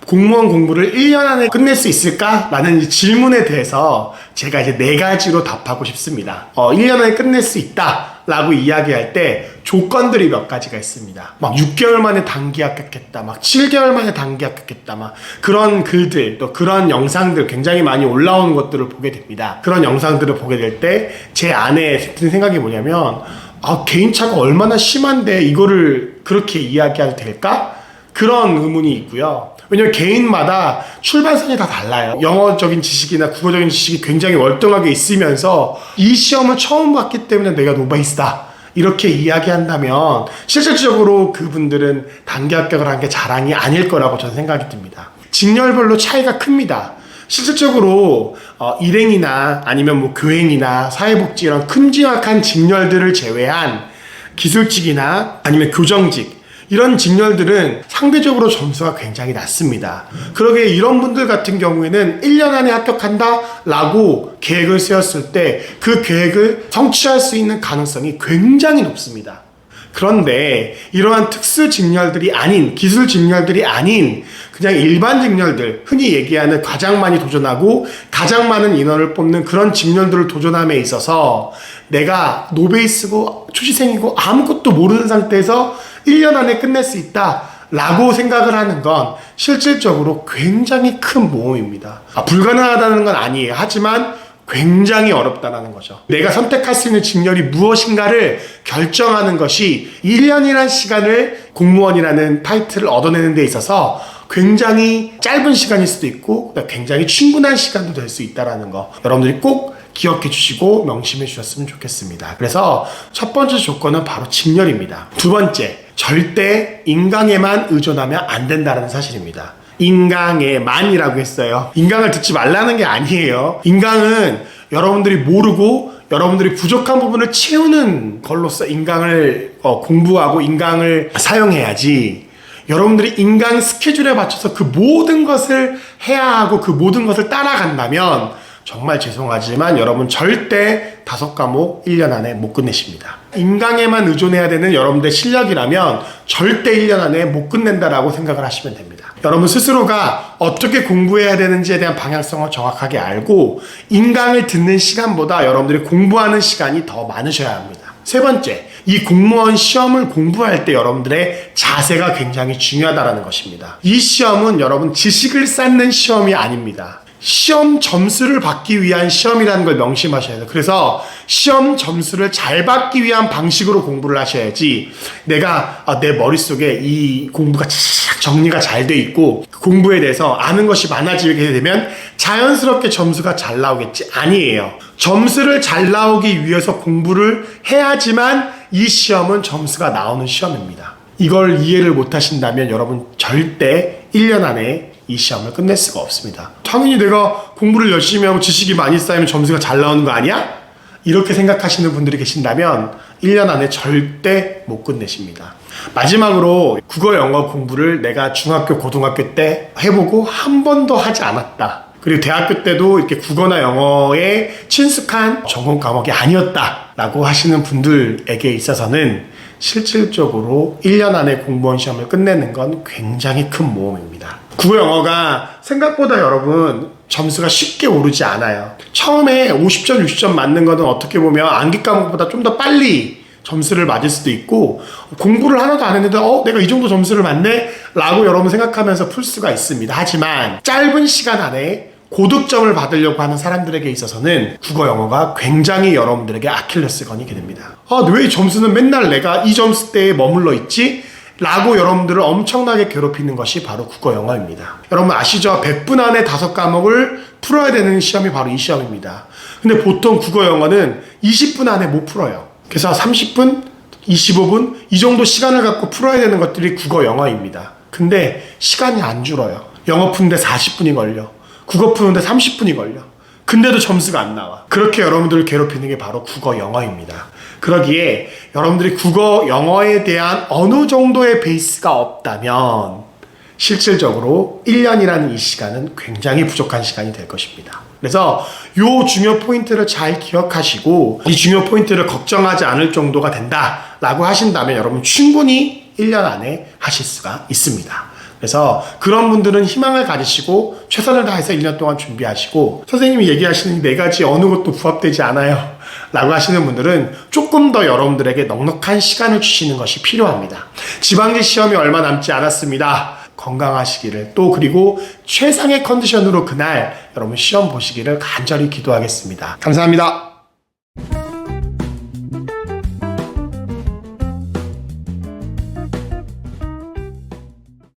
공무원 공부를 1년 안에 끝낼 수 있을까라는 이 질문에 대해서 제가 이제 4가지로 답하고 싶습니다. 1년 안에 끝낼 수 있다 라고 이야기할 때 조건들이 몇 가지가 있습니다. 막 6개월 만에 단기 합격했다, 막 7개월 만에 단기 합격했다, 막 그런 글들, 또 그런 영상들 굉장히 많이 올라오는 것들을 보게 됩니다. 그런 영상들을 보게 될 때 제 안에 든 생각이 뭐냐면, 개인차가 얼마나 심한데 이거를 그렇게 이야기해도 될까? 그런 의문이 있고요. 왜냐면 개인마다 출발선이 다 달라요. 영어적인 지식이나 국어적인 지식이 굉장히 월등하게 있으면서 이 시험을 처음 봤기 때문에 내가 노베이스다 이렇게 이야기한다면 실질적으로 그분들은 단기 합격을 한 게 자랑이 아닐 거라고 저는 생각이 듭니다. 직렬별로 차이가 큽니다. 실질적으로 일행이나 아니면 뭐 교행이나 사회복지 이런 큼지막한 직렬들을 제외한 기술직이나 아니면 교정직 이런 직렬들은 상대적으로 점수가 굉장히 낮습니다. 그러게 이런 분들 같은 경우에는 1년 안에 합격한다 라고 계획을 세웠을 때 그 계획을 성취할 수 있는 가능성이 굉장히 높습니다. 그런데 이러한 특수 직렬들이 아닌, 기술 직렬들이 아닌 그냥 일반 직렬들, 흔히 얘기하는 가장 많이 도전하고 가장 많은 인원을 뽑는 그런 직렬들을 도전함에 있어서 내가 노베이스고 초시생이고 아무것도 모르는 상태에서 1년 안에 끝낼 수 있다 라고 생각을 하는 건 실질적으로 굉장히 큰 모험입니다. 불가능하다는 건 아니에요. 하지만 굉장히 어렵다는 거죠. 내가 선택할 수 있는 직렬이 무엇인가를 결정하는 것이 1년이라는 시간을 공무원이라는 타이틀을 얻어내는 데 있어서 굉장히 짧은 시간일 수도 있고 굉장히 충분한 시간도 될 수 있다는 거 여러분들이 꼭 기억해 주시고 명심해 주셨으면 좋겠습니다. 그래서 첫 번째 조건은 바로 직렬입니다. 두 번째, 절대 인강에만 의존하면 안 된다는 사실입니다. 인강에만이라고 했어요. 인강을 듣지 말라는 게 아니에요. 인강은 여러분들이 모르고 여러분들이 부족한 부분을 채우는 걸로써 인강을 공부하고 인강을 사용해야지, 여러분들이 인강 스케줄에 맞춰서 그 모든 것을 해야 하고 그 모든 것을 따라간다면 정말 죄송하지만 여러분 절대 5과목 1년 안에 못 끝내십니다. 인강에만 의존해야 되는 여러분들의 실력이라면 절대 1년 안에 못 끝낸다라고 생각을 하시면 됩니다. 여러분 스스로가 어떻게 공부해야 되는지에 대한 방향성을 정확하게 알고 인강을 듣는 시간보다 여러분들이 공부하는 시간이 더 많으셔야 합니다. 세 번째, 이 공무원 시험을 공부할 때 여러분들의 자세가 굉장히 중요하다는 것입니다. 이 시험은 여러분 지식을 쌓는 시험이 아닙니다. 시험 점수를 받기 위한 시험이라는 걸 명심하셔야 돼요. 그래서 시험 점수를 잘 받기 위한 방식으로 공부를 하셔야지, 내가 내 머릿속에 이 공부가 정리가 잘 돼 있고 공부에 대해서 아는 것이 많아지게 되면 자연스럽게 점수가 잘 나오겠지, 아니에요. 점수를 잘 나오기 위해서 공부를 해야지만 이 시험은 점수가 나오는 시험입니다. 이걸 이해를 못 하신다면 여러분 절대 1년 안에 이 시험을 끝낼 수가 없습니다. 당연히 내가 공부를 열심히 하고 지식이 많이 쌓이면 점수가 잘 나오는 거 아니야? 이렇게 생각하시는 분들이 계신다면 1년 안에 절대 못 끝내십니다. 마지막으로 국어 영어 공부를 내가 중학교 고등학교 때 해보고 한 번도 하지 않았다, 그리고 대학교 때도 이렇게 국어나 영어에 친숙한 전공 과목이 아니었다 라고 하시는 분들에게 있어서는 실질적으로 1년 안에 공무원 시험을 끝내는 건 굉장히 큰 모험입니다. 국어 영어가 생각보다 여러분 점수가 쉽게 오르지 않아요. 처음에 50점, 60점 맞는 거는 어떻게 보면 암기 과목보다 좀 더 빨리 점수를 맞을 수도 있고, 공부를 하나도 안 했는데 내가 이 정도 점수를 맞네? 라고 여러분 생각하면서 풀 수가 있습니다. 하지만 짧은 시간 안에 고득점을 받으려고 하는 사람들에게 있어서는 국어 영어가 굉장히 여러분들에게 아킬레스건이 됩니다. 왜 점수는 맨날 내가 이 점수대에 머물러 있지? 라고 여러분들을 엄청나게 괴롭히는 것이 바로 국어 영어입니다. 여러분 아시죠? 100분 안에 5과목을 풀어야 되는 시험이 바로 이 시험입니다. 근데 보통 국어 영어는 20분 안에 못 풀어요. 그래서 30분, 25분 이 정도 시간을 갖고 풀어야 되는 것들이 국어 영어입니다. 근데 시간이 안 줄어요. 영어 푸는데 40분이 걸려. 국어 푸는데 30분이 걸려. 근데도 점수가 안 나와. 그렇게 여러분들을 괴롭히는 게 바로 국어 영어입니다. 그러기에 여러분들이 국어 영어에 대한 어느 정도의 베이스가 없다면 실질적으로 1년이라는 이 시간은 굉장히 부족한 시간이 될 것입니다. 그래서 이 중요 포인트를 잘 기억하시고 이 중요 포인트를 걱정하지 않을 정도가 된다라고 하신다면 여러분 충분히 1년 안에 하실 수가 있습니다. 그래서 그런 분들은 희망을 가지시고 최선을 다해서 1년 동안 준비하시고, 선생님이 얘기하시는 이 4가지 어느 것도 부합되지 않아요 라고 하시는 분들은 조금 더 여러분들에게 넉넉한 시간을 주시는 것이 필요합니다. 지방지 시험이 얼마 남지 않았습니다. 건강하시기를, 또 그리고 최상의 컨디션으로 그날 여러분 시험 보시기를 간절히 기도하겠습니다. 감사합니다.